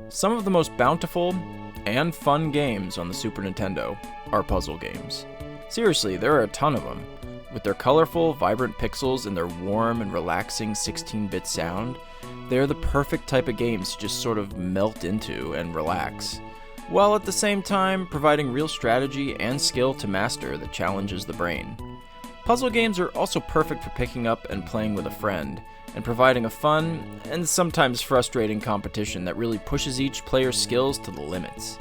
Some of the most bountiful and fun games on the Super Nintendo are puzzle games. Seriously, there are a ton of them. With their colorful, vibrant pixels and their warm and relaxing 16-bit sound, they are the perfect type of games to just sort of melt into and relax, while at the same time providing real strategy and skill to master that challenges the brain. Puzzle games are also perfect for picking up and playing with a friend, and providing a fun and sometimes frustrating competition that really pushes each player's skills to the limits.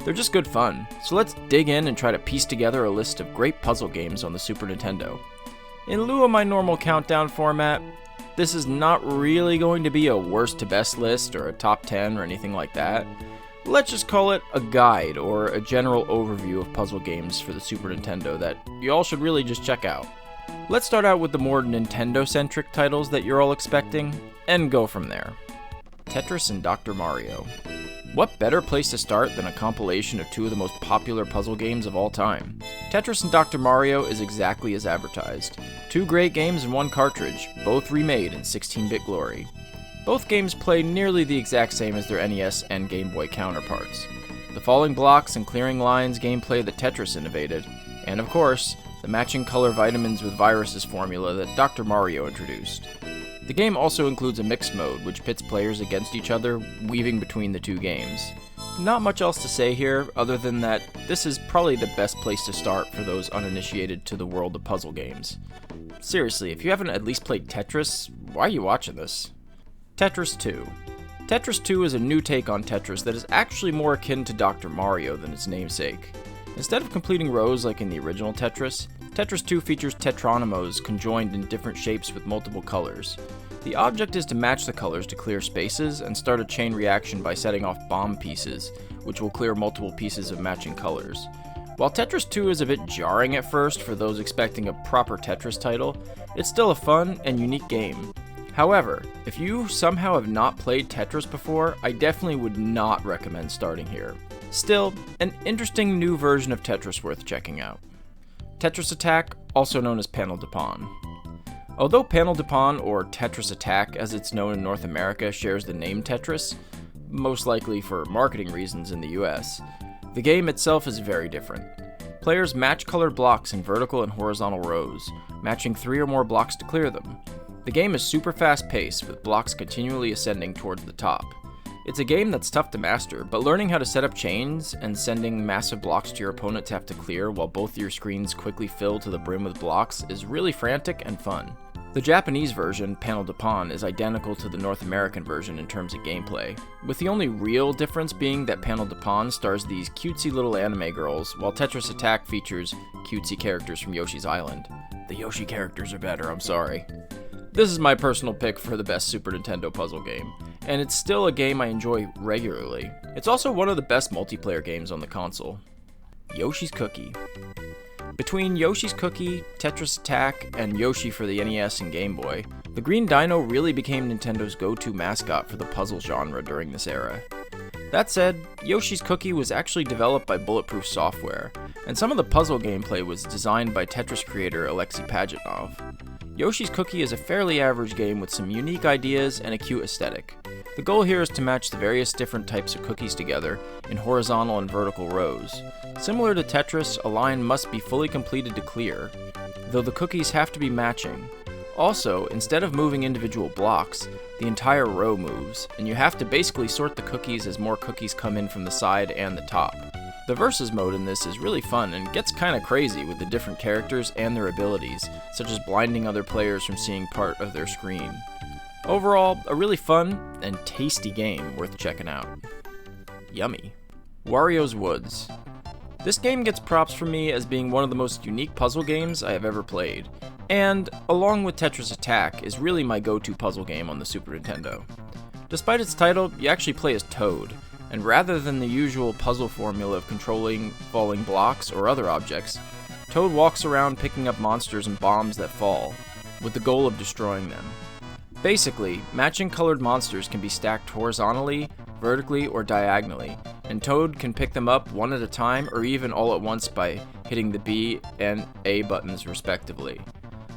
They're just good fun, so let's dig in and try to piece together a list of great puzzle games on the Super Nintendo. In lieu of my normal countdown format, this is not really going to be a worst to best list or a top 10 or anything like that. Let's just call it a guide or a general overview of puzzle games for the Super Nintendo that you all should really just check out. Let's start out with the more Nintendo-centric titles that you're all expecting, and go from there. Tetris and Dr. Mario. What better place to start than a compilation of two of the most popular puzzle games of all time? Tetris and Dr. Mario is exactly as advertised. Two great games in one cartridge, both remade in 16-bit glory. Both games play nearly the exact same as their NES and Game Boy counterparts. The falling blocks and clearing lines gameplay that Tetris innovated, and of course, the matching color vitamins with viruses formula that Dr. Mario introduced. The game also includes a mixed mode, which pits players against each other, weaving between the two games. Not much else to say here, other than that this is probably the best place to start for those uninitiated to the world of puzzle games. Seriously, if you haven't at least played Tetris, why are you watching this? Tetris 2. Tetris 2 is a new take on Tetris that is actually more akin to Dr. Mario than its namesake. Instead of completing rows like in the original Tetris, Tetris 2 features tetronymos conjoined in different shapes with multiple colors. The object is to match the colors to clear spaces and start a chain reaction by setting off bomb pieces, which will clear multiple pieces of matching colors. While Tetris 2 is a bit jarring at first for those expecting a proper Tetris title, it's still a fun and unique game. However, if you somehow have not played Tetris before, I definitely would not recommend starting here. Still, an interesting new version of Tetris worth checking out. Tetris Attack, also known as Panel de Pon. Although Panel de Pon, or Tetris Attack as it's known in North America, shares the name Tetris, most likely for marketing reasons in the US, the game itself is very different. Players match colored blocks in vertical and horizontal rows, matching 3 or more blocks to clear them. The game is super fast paced, with blocks continually ascending towards the top. It's a game that's tough to master, but learning how to set up chains and sending massive blocks to your opponent to have to clear while both your screens quickly fill to the brim with blocks is really frantic and fun. The Japanese version, Panel de Pon, is identical to the North American version in terms of gameplay, with the only real difference being that Panel de Pon stars these cutesy little anime girls, while Tetris Attack features cutesy characters from Yoshi's Island. The Yoshi characters are better, I'm sorry. This is my personal pick for the best Super Nintendo puzzle game, and it's still a game I enjoy regularly. It's also one of the best multiplayer games on the console. Yoshi's Cookie. Between Yoshi's Cookie, Tetris Attack, and Yoshi for the NES and Game Boy, the Green Dino really became Nintendo's go-to mascot for the puzzle genre during this era. That said, Yoshi's Cookie was actually developed by Bulletproof Software, and some of the puzzle gameplay was designed by Tetris creator Alexei Pajitnov. Yoshi's Cookie is a fairly average game with some unique ideas and a cute aesthetic. The goal here is to match the various different types of cookies together in horizontal and vertical rows. Similar to Tetris, a line must be fully completed to clear, though the cookies have to be matching. Also, instead of moving individual blocks, the entire row moves, and you have to basically sort the cookies as more cookies come in from the side and the top. The versus mode in this is really fun and gets kinda crazy with the different characters and their abilities, such as blinding other players from seeing part of their screen. Overall, a really fun and tasty game worth checking out. Yummy. Wario's Woods. This game gets props from me as being one of the most unique puzzle games I have ever played, and, along with Tetris Attack, is really my go-to puzzle game on the Super Nintendo. Despite its title, you actually play as Toad, and rather than the usual puzzle formula of controlling falling blocks or other objects, Toad walks around picking up monsters and bombs that fall, with the goal of destroying them. Basically, matching colored monsters can be stacked horizontally, vertically, or diagonally, and Toad can pick them up one at a time or even all at once by hitting the B and A buttons respectively.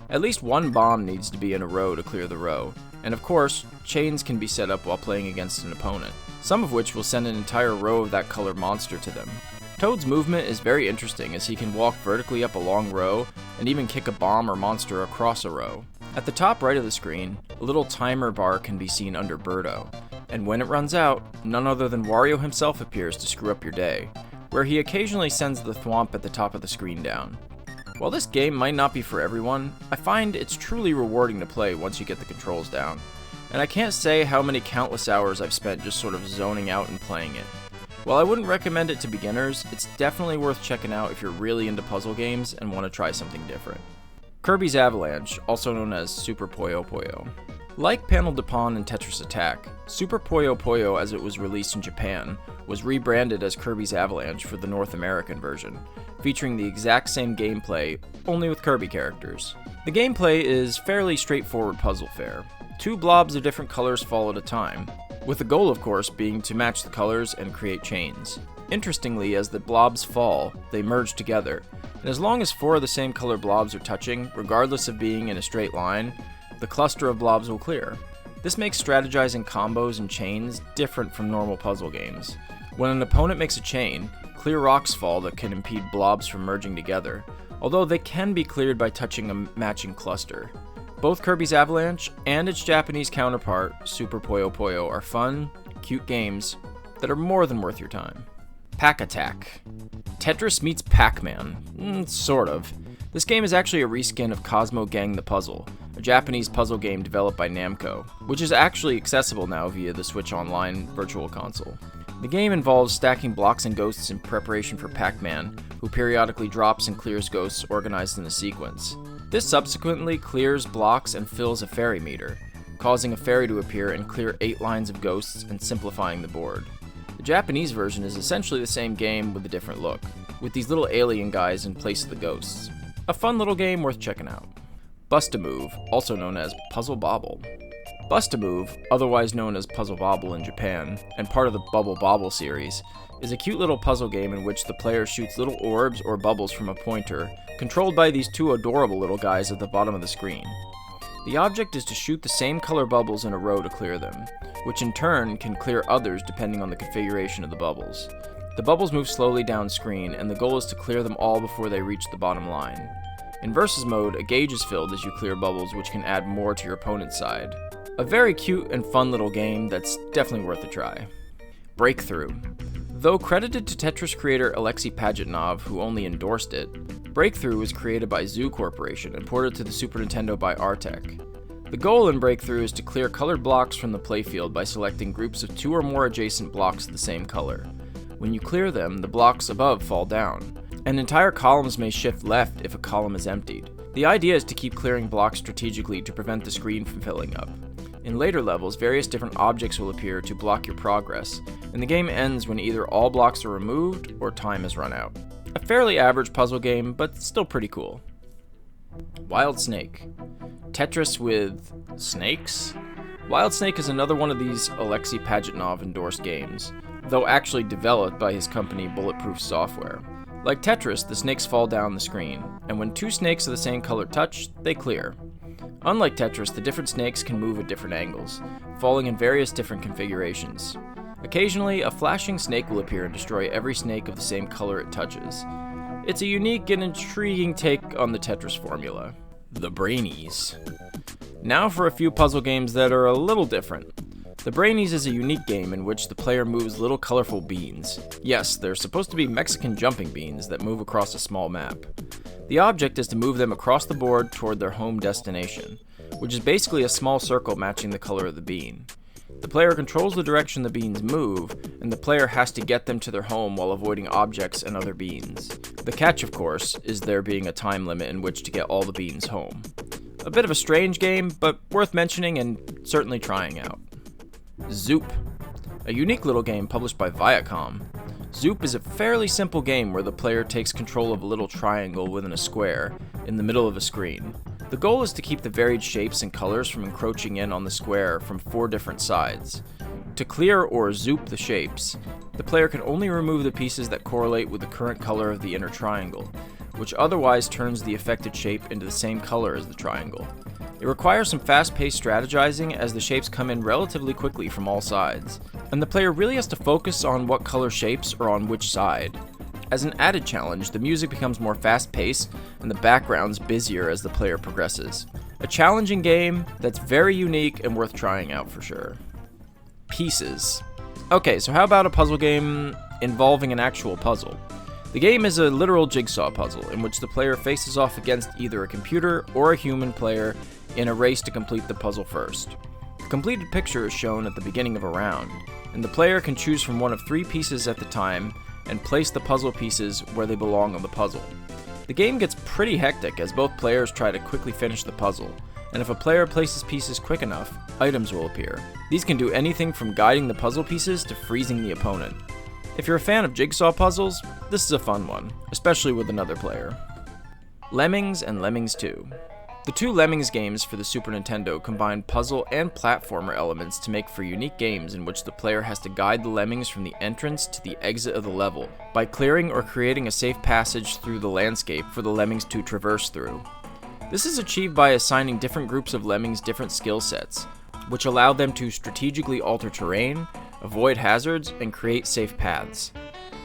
At least one bomb needs to be in a row to clear the row, And of course, chains can be set up while playing against an opponent, some of which will send an entire row of that color monster to them. Toad's movement is very interesting as he can walk vertically up a long row and even kick a bomb or monster across a row. At the top right of the screen, a little timer bar can be seen under Birdo, and when it runs out, none other than Wario himself appears to screw up your day, where he occasionally sends the thwomp at the top of the screen down. While this game might not be for everyone, I find it's truly rewarding to play once you get the controls down, and I can't say how many countless hours I've spent just sort of zoning out and playing it. While I wouldn't recommend it to beginners, it's definitely worth checking out if you're really into puzzle games and want to try something different. Kirby's Avalanche, also known as Super Puyo Puyo. Like Panel de Pon and Tetris Attack, Super Puyo Puyo, as it was released in Japan, was rebranded as Kirby's Avalanche for the North American version, featuring the exact same gameplay, only with Kirby characters. The gameplay is fairly straightforward puzzle fare. 2 blobs of different colors fall at a time, with the goal of course being to match the colors and create chains. Interestingly, as the blobs fall, they merge together, and as long as 4 of the same color blobs are touching, regardless of being in a straight line, the cluster of blobs will clear. This makes strategizing combos and chains different from normal puzzle games. When an opponent makes a chain, clear rocks fall that can impede blobs from merging together, although they can be cleared by touching a matching cluster. Both Kirby's Avalanche and its Japanese counterpart, Super Puyo Puyo, are fun, cute games that are more than worth your time. Pack Attack. Tetris meets Pac-Man. Sort of. This game is actually a reskin of Cosmo Gang the Puzzle, a Japanese puzzle game developed by Namco, which is actually accessible now via the Switch Online Virtual Console. The game involves stacking blocks and ghosts in preparation for Pac-Man, who periodically drops and clears ghosts organized in a sequence. This subsequently clears blocks and fills a fairy meter, causing a fairy to appear and clear 8 lines of ghosts and simplifying the board. The Japanese version is essentially the same game with a different look, with these little alien guys in place of the ghosts. A fun little game worth checking out. Bust-A-Move, also known as Puzzle Bobble. Bust-A-Move, otherwise known as Puzzle Bobble in Japan, and part of the Bubble Bobble series, is a cute little puzzle game in which the player shoots little orbs or bubbles from a pointer, controlled by these 2 adorable little guys at the bottom of the screen. The object is to shoot the same color bubbles in a row to clear them, which in turn can clear others depending on the configuration of the bubbles. The bubbles move slowly down screen, and the goal is to clear them all before they reach the bottom line. In Versus mode, a gauge is filled as you clear bubbles, which can add more to your opponent's side. A very cute and fun little game that's definitely worth a try. Breakthrough. Though credited to Tetris creator Alexei Pajitnov, who only endorsed it, Breakthrough was created by Zoo Corporation and ported to the Super Nintendo by Artec. The goal in Breakthrough is to clear colored blocks from the playfield by selecting groups of 2 or more adjacent blocks of the same color. When you clear them, the blocks above fall down, and entire columns may shift left if a column is emptied. The idea is to keep clearing blocks strategically to prevent the screen from filling up. In later levels, various different objects will appear to block your progress, and the game ends when either all blocks are removed or time has run out. A fairly average puzzle game, but still pretty cool. Wild Snake. Tetris with snakes? Wild Snake is another one of these Alexei Pajitnov endorsed games, though actually developed by his company Bulletproof Software. Like Tetris, the snakes fall down the screen, and when 2 snakes of the same color touch, they clear. Unlike Tetris, the different snakes can move at different angles, falling in various different configurations. Occasionally, a flashing snake will appear and destroy every snake of the same color it touches. It's a unique and intriguing take on the Tetris formula. The Brainies. Now for a few puzzle games that are a little different. The Brainies is a unique game in which the player moves little colorful beans. Yes, they're supposed to be Mexican jumping beans that move across a small map. The object is to move them across the board toward their home destination, which is basically a small circle matching the color of the bean. The player controls the direction the beans move, and the player has to get them to their home while avoiding objects and other beans. The catch, of course, is there being a time limit in which to get all the beans home. A bit of a strange game, but worth mentioning and certainly trying out. Zoop. A unique little game published by Viacom. Zoop is a fairly simple game where the player takes control of a little triangle within a square in the middle of a screen. The goal is to keep the varied shapes and colors from encroaching in on the square from 4 different sides. To clear or zoop the shapes, the player can only remove the pieces that correlate with the current color of the inner triangle, which otherwise turns the affected shape into the same color as the triangle. It It requires some fast-paced strategizing as the shapes come in relatively quickly from all sides, and the player really has to focus on what color shapes are on which side. As an added challenge, the music becomes more fast-paced and the backgrounds busier as the player progresses. A challenging game that's very unique and worth trying out for sure. Pieces. Okay, so how about a puzzle game involving an actual puzzle? The game is a literal jigsaw puzzle in which the player faces off against either a computer or a human player in a race to complete the puzzle first. The completed picture is shown at the beginning of a round, and the player can choose from one of 3 pieces at the time and place the puzzle pieces where they belong on the puzzle. The game gets pretty hectic as both players try to quickly finish the puzzle, and if a player places pieces quick enough, items will appear. These can do anything from guiding the puzzle pieces to freezing the opponent. If you're a fan of jigsaw puzzles, this is a fun one, especially with another player. Lemmings and Lemmings 2. The 2 Lemmings games for the Super Nintendo combine puzzle and platformer elements to make for unique games in which the player has to guide the lemmings from the entrance to the exit of the level by clearing or creating a safe passage through the landscape for the lemmings to traverse through. This is achieved by assigning different groups of lemmings different skill sets, which allow them to strategically alter terrain, avoid hazards, and create safe paths.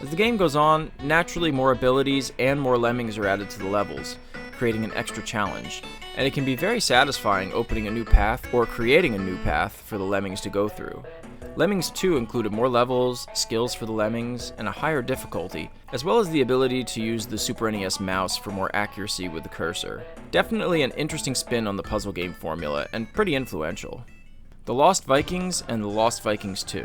As the game goes on, naturally more abilities and more lemmings are added to the levels, creating an extra challenge, and it can be very satisfying opening a new path or creating a new path for the lemmings to go through. Lemmings 2 included more levels, skills for the lemmings, and a higher difficulty, as well as the ability to use the Super NES mouse for more accuracy with the cursor. Definitely an interesting spin on the puzzle game formula, and pretty influential. The Lost Vikings and The Lost Vikings 2.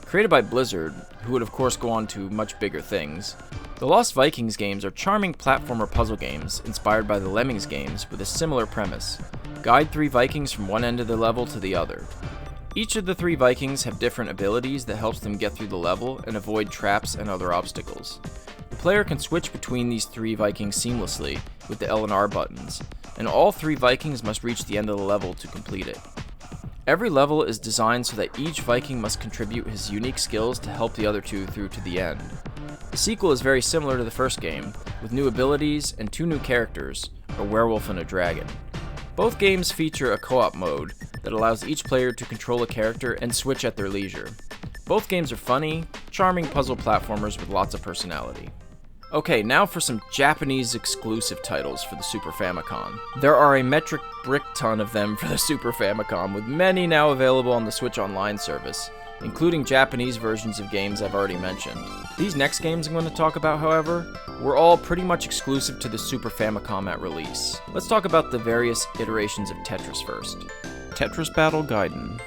Created by Blizzard, who would of course go on to much bigger things, the Lost Vikings games are charming platformer puzzle games inspired by the Lemmings games with a similar premise. Guide 3 Vikings from one end of the level to the other. Each of the 3 Vikings have different abilities that helps them get through the level and avoid traps and other obstacles. The player can switch between these 3 Vikings seamlessly with the L and R buttons, and all 3 Vikings must reach the end of the level to complete it. Every level is designed so that each Viking must contribute his unique skills to help the other 2 through to the end. The sequel is very similar to the first game, with new abilities and 2 new characters, a werewolf and a dragon. Both games feature a co-op mode that allows each player to control a character and switch at their leisure. Both games are funny, charming puzzle platformers with lots of personality. Okay, now for some Japanese exclusive titles for the Super Famicom. There are a metric brick ton of them for the Super Famicom, with many now available on the Switch Online service, including Japanese versions of games I've already mentioned. These next games I'm going to talk about, however, were all pretty much exclusive to the Super Famicom at release. Let's talk about the various iterations of Tetris first. Tetris Battle Gaiden.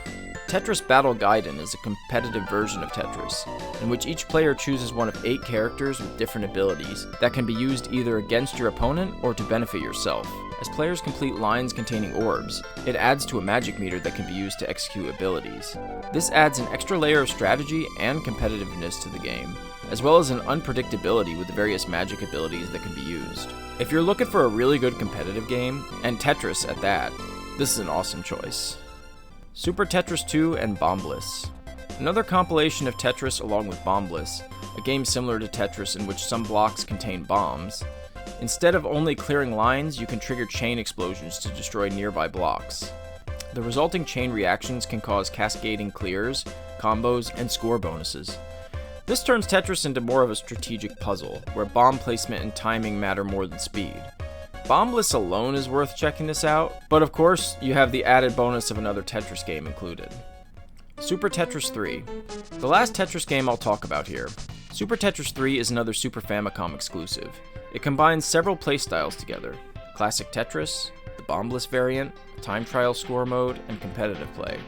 Tetris Battle Gaiden is a competitive version of Tetris, in which each player chooses one of 8 characters with different abilities that can be used either against your opponent or to benefit yourself. As players complete lines containing orbs, it adds to a magic meter that can be used to execute abilities. This adds an extra layer of strategy and competitiveness to the game, as well as an unpredictability with the various magic abilities that can be used. If you're looking for a really good competitive game, and Tetris at that, this is an awesome choice. Super Tetris 2 and Bombliss. Another compilation of Tetris along with Bombliss, a game similar to Tetris in which some blocks contain bombs. Instead of only clearing lines, you can trigger chain explosions to destroy nearby blocks. The resulting chain reactions can cause cascading clears, combos, and score bonuses. This turns Tetris into more of a strategic puzzle, where bomb placement and timing matter more than speed. Bombliss alone is worth checking this out, but of course, you have the added bonus of another Tetris game included. Super Tetris 3. The last Tetris game I'll talk about here. Super Tetris 3 is another Super Famicom exclusive. It combines several playstyles together: Classic Tetris, the Bombliss variant, time trial score mode, and competitive play.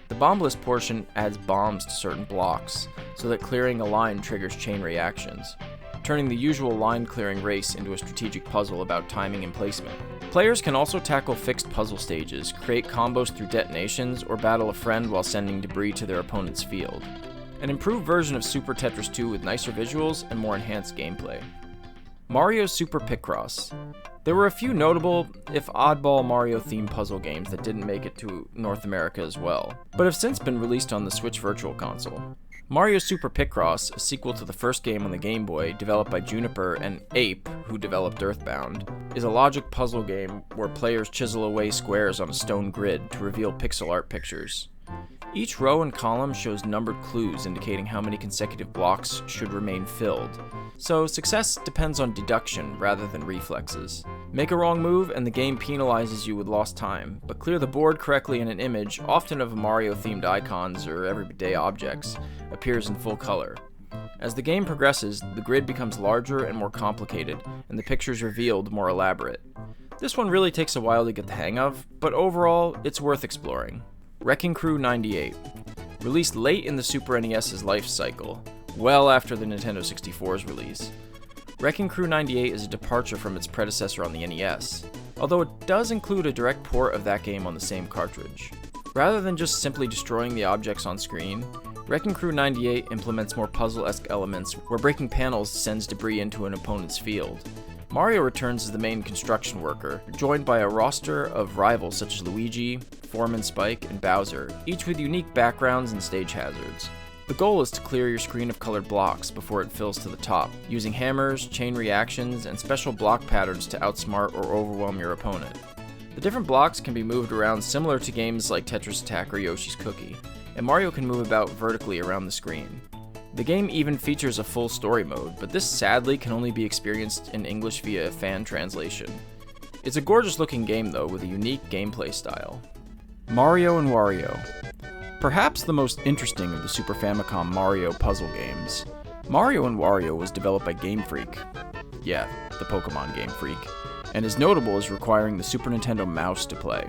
The Bombliss portion adds bombs to certain blocks, so that clearing a line triggers chain reactions, turning the usual line-clearing race into a strategic puzzle about timing and placement. Players can also tackle fixed puzzle stages, create combos through detonations, or battle a friend while sending debris to their opponent's field. An improved version of Super Tetris 2 with nicer visuals and more enhanced gameplay. Mario Super Picross. There were a few notable, if oddball, Mario-themed puzzle games that didn't make it to North America as well, but have since been released on the Switch Virtual Console. Mario Super Picross, a sequel to the first game on the Game Boy, developed by Juniper and Ape, who developed Earthbound, is a logic puzzle game where players chisel away squares on a stone grid to reveal pixel art pictures. Each row and column shows numbered clues indicating how many consecutive blocks should remain filled, so success depends on deduction rather than reflexes. Make a wrong move and the game penalizes you with lost time, but clear the board correctly and an image, often of Mario-themed icons or everyday objects, appears in full color. As the game progresses, the grid becomes larger and more complicated, and the pictures revealed more elaborate. This one really takes a while to get the hang of, but overall, it's worth exploring. Wrecking Crew 98. Released late in the Super NES's life cycle, well after the Nintendo 64's release. Wrecking Crew 98 is a departure from its predecessor on the NES, although it does include a direct port of that game on the same cartridge. Rather than just simply destroying the objects on screen, Wrecking Crew 98 implements more puzzle-esque elements where breaking panels sends debris into an opponent's field. Mario returns as the main construction worker, joined by a roster of rivals such as Luigi, Foreman Spike, and Bowser, each with unique backgrounds and stage hazards. The goal is to clear your screen of colored blocks before it fills to the top, using hammers, chain reactions, and special block patterns to outsmart or overwhelm your opponent. The different blocks can be moved around similar to games like Tetris Attack or Yoshi's Cookie, and Mario can move about vertically around the screen. The game even features a full story mode, but this sadly can only be experienced in English via a fan translation. It's a gorgeous looking game though, with a unique gameplay style. Mario and Wario. Perhaps the most interesting of the Super Famicom Mario puzzle games. Mario and Wario was developed by Game Freak. Yeah, the Pokemon Game Freak, and is notable as requiring the Super Nintendo mouse to play.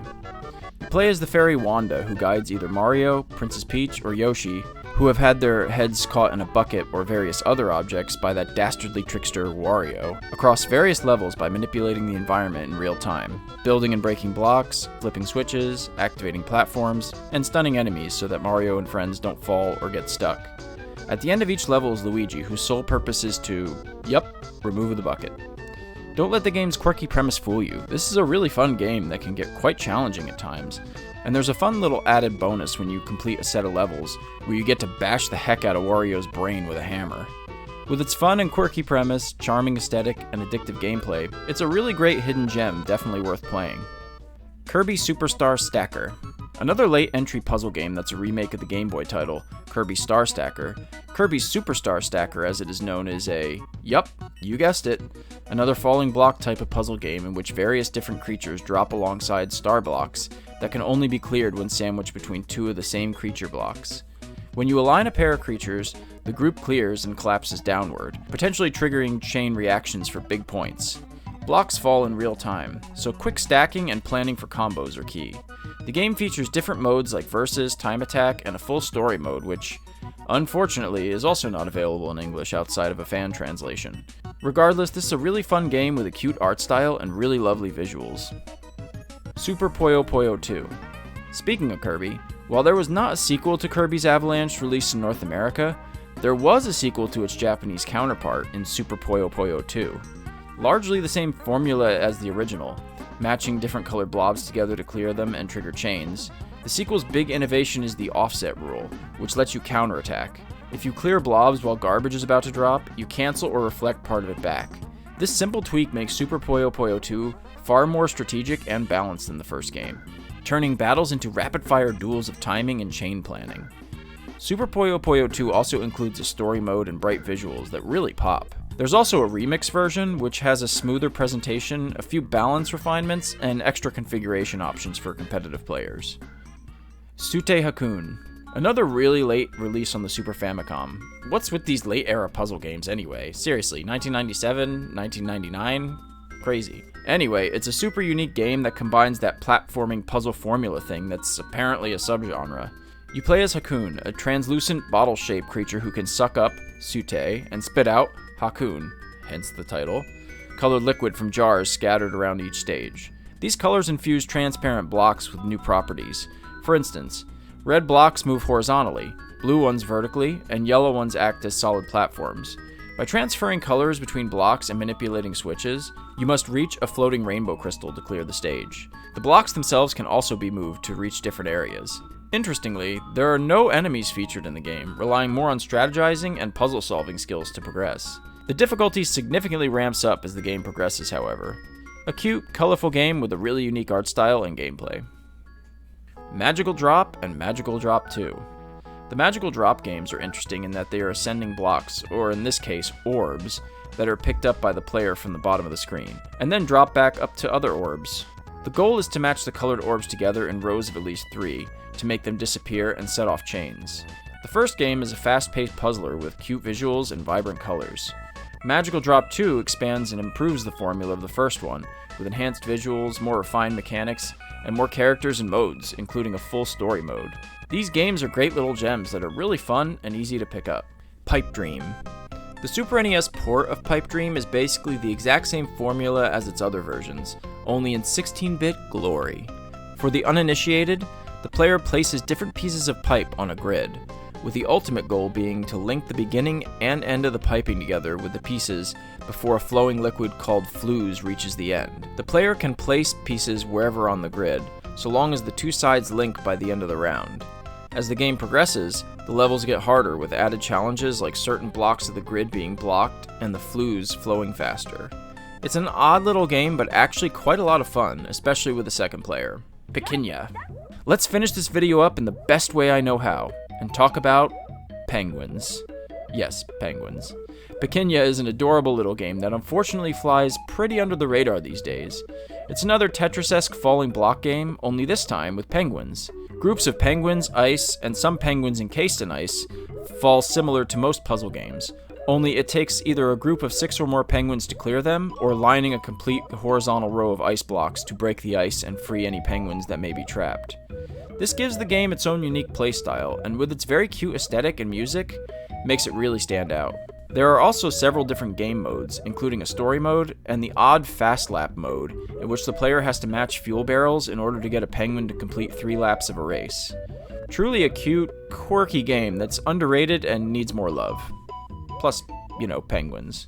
You play as the fairy Wanda, who guides either Mario, Princess Peach, or Yoshi, who have had their heads caught in a bucket or various other objects by that dastardly trickster Wario, across various levels by manipulating the environment in real time, building and breaking blocks, flipping switches, activating platforms, and stunning enemies so that Mario and friends don't fall or get stuck. At the end of each level is Luigi, whose sole purpose is to, remove the bucket. Don't let the game's quirky premise fool you. This is a really fun game that can get quite challenging at times, and there's a fun little added bonus when you complete a set of levels, where you get to bash the heck out of Wario's brain with a hammer. With its fun and quirky premise, charming aesthetic, and addictive gameplay, it's a really great hidden gem definitely worth playing. Kirby Superstar Stacker. Another late entry puzzle game that's a remake of the Game Boy title, Kirby Star Stacker. Kirby Superstar Stacker, as it is known, is a, you guessed it, another falling block type of puzzle game in which various different creatures drop alongside star blocks that can only be cleared when sandwiched between two of the same creature blocks. When you align a pair of creatures, the group clears and collapses downward, potentially triggering chain reactions for big points. Blocks fall in real time, so quick stacking and planning for combos are key. The game features different modes like Versus, Time Attack, and a full story mode, which, unfortunately, is also not available in English outside of a fan translation. Regardless, this is a really fun game with a cute art style and really lovely visuals. Super Puyo Puyo 2. Speaking of Kirby, while there was not a sequel to Kirby's Avalanche released in North America, there was a sequel to its Japanese counterpart in Super Puyo Puyo 2. Largely the same formula as the original, matching different colored blobs together to clear them and trigger chains. The sequel's big innovation is the offset rule, which lets you counterattack. If you clear blobs while garbage is about to drop, you cancel or reflect part of it back. This simple tweak makes Super Puyo Puyo 2 far more strategic and balanced than the first game, turning battles into rapid-fire duels of timing and chain planning. Super Puyo Puyo 2 also includes a story mode and bright visuals that really pop. There's also a remix version, which has a smoother presentation, a few balance refinements, and extra configuration options for competitive players. Sute Hakun. Another really late release on the Super Famicom. What's with these late-era puzzle games anyway? Seriously, 1997, 1999? Crazy. Anyway, it's a super unique game that combines that platforming puzzle formula thing that's apparently a subgenre. You play as Hakun, a translucent bottle-shaped creature who can suck up, Sute, and spit out, Hakun, hence the title, colored liquid from jars scattered around each stage. These colors infuse transparent blocks with new properties. For instance, red blocks move horizontally, blue ones vertically, and yellow ones act as solid platforms. By transferring colors between blocks and manipulating switches, you must reach a floating rainbow crystal to clear the stage. The blocks themselves can also be moved to reach different areas. Interestingly, there are no enemies featured in the game, relying more on strategizing and puzzle-solving skills to progress. The difficulty significantly ramps up as the game progresses, however. A cute, colorful game with a really unique art style and gameplay. Magical Drop and Magical Drop 2. The Magical Drop games are interesting in that they are ascending blocks, or in this case, orbs, that are picked up by the player from the bottom of the screen, and then drop back up to other orbs. The goal is to match the colored orbs together in rows of at least 3, to make them disappear and set off chains. The first game is a fast-paced puzzler with cute visuals and vibrant colors. Magical Drop 2 expands and improves the formula of the first one, with enhanced visuals, more refined mechanics, and more characters and modes, including a full story mode. These games are great little gems that are really fun and easy to pick up. Pipe Dream. The Super NES port of Pipe Dream is basically the exact same formula as its other versions, only in 16-bit glory. For the uninitiated, the player places different pieces of pipe on a grid, with the ultimate goal being to link the beginning and end of the piping together with the pieces before a flowing liquid called flues reaches the end. The player can place pieces wherever on the grid, so long as the two sides link by the end of the round. As the game progresses, the levels get harder with added challenges like certain blocks of the grid being blocked and the flues flowing faster. It's an odd little game, but actually quite a lot of fun, especially with the second player. Pequeña. Let's finish this video up in the best way I know how, and talk about penguins. Yes, penguins. Pequeña is an adorable little game that unfortunately flies pretty under the radar these days. It's another Tetris-esque falling block game, only this time with penguins. Groups of penguins, ice, and some penguins encased in ice fall similar to most puzzle games, only it takes either a group of 6 or more penguins to clear them, or lining a complete horizontal row of ice blocks to break the ice and free any penguins that may be trapped. This gives the game its own unique playstyle, and with its very cute aesthetic and music, makes it really stand out. There are also several different game modes, including a story mode and the odd fast lap mode, in which the player has to match fuel barrels in order to get a penguin to complete 3 laps of a race. Truly a cute, quirky game that's underrated and needs more love. Plus, penguins.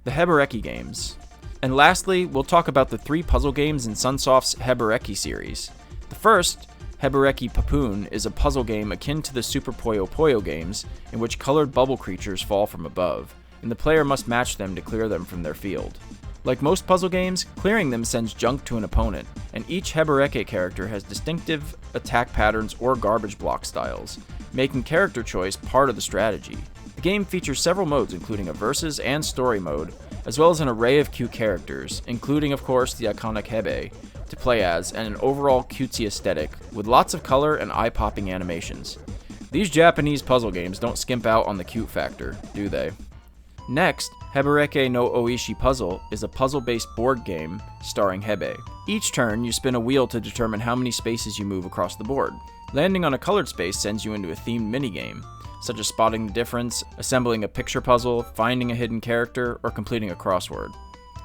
The Hebereki games. And lastly, we'll talk about the 3 puzzle games in Sunsoft's Hebereki series. The first, Hebereki Papoon, is a puzzle game akin to the Super Puyo Puyo games, in which colored bubble creatures fall from above, and the player must match them to clear them from their field. Like most puzzle games, clearing them sends junk to an opponent, and each Hebereki character has distinctive attack patterns or garbage block styles, making character choice part of the strategy. The game features several modes, including a versus and story mode, as well as an array of cute characters, including of course the iconic Hebe, to play as, and an overall cutesy aesthetic, with lots of color and eye-popping animations. These Japanese puzzle games don't skimp out on the cute factor, do they? Next, Hebereki no Oishi Puzzle is a puzzle-based board game starring Hebe. Each turn, you spin a wheel to determine how many spaces you move across the board. Landing on a colored space sends you into a themed minigame, such as spotting the difference, assembling a picture puzzle, finding a hidden character, or completing a crossword.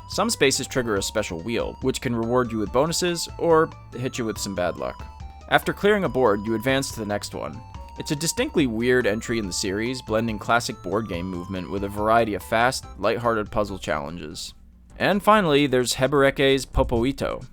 Some spaces trigger a special wheel, which can reward you with bonuses, or hit you with some bad luck. After clearing a board, you advance to the next one. It's a distinctly weird entry in the series, blending classic board game movement with a variety of fast, lighthearted puzzle challenges. And finally, there's Hebereki's Popoito.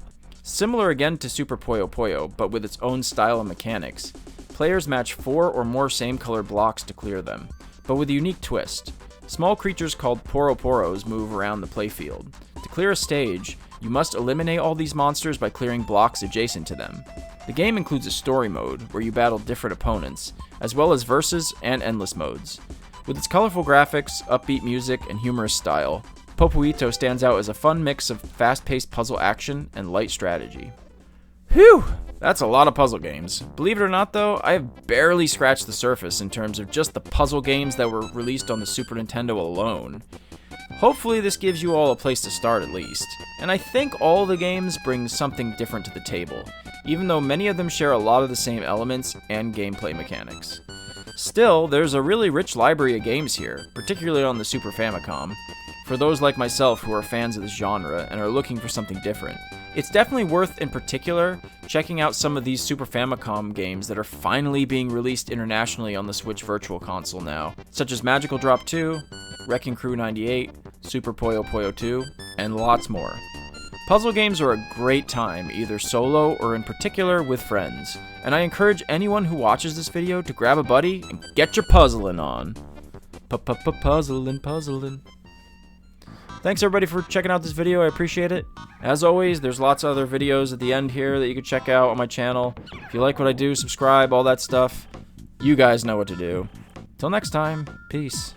Similar again to Super Puyo Puyo, but with its own style and mechanics. Players match 4 or more same-colored blocks to clear them, but with a unique twist. Small creatures called Poro-Poros move around the playfield. To clear a stage, you must eliminate all these monsters by clearing blocks adjacent to them. The game includes a story mode, where you battle different opponents, as well as versus and endless modes. With its colorful graphics, upbeat music, and humorous style, Popoito stands out as a fun mix of fast-paced puzzle action and light strategy. Whew! That's a lot of puzzle games. Believe it or not though, I have barely scratched the surface in terms of just the puzzle games that were released on the Super Nintendo alone. Hopefully this gives you all a place to start at least, and I think all the games bring something different to the table, even though many of them share a lot of the same elements and gameplay mechanics. Still, there's a really rich library of games here, particularly on the Super Famicom, for those like myself who are fans of this genre and are looking for something different. It's definitely worth, in particular, checking out some of these Super Famicom games that are finally being released internationally on the Switch Virtual Console now, such as Magical Drop 2, Wrecking Crew 98, Super Puyo Puyo 2, and lots more. Puzzle games are a great time, either solo or in particular with friends, and I encourage anyone who watches this video to grab a buddy and get your puzzling on. Puzzling. Thanks everybody for checking out this video, I appreciate it. As always, there's lots of other videos at the end here that you can check out on my channel. If you like what I do, subscribe, all that stuff. You guys know what to do. Till next time, peace.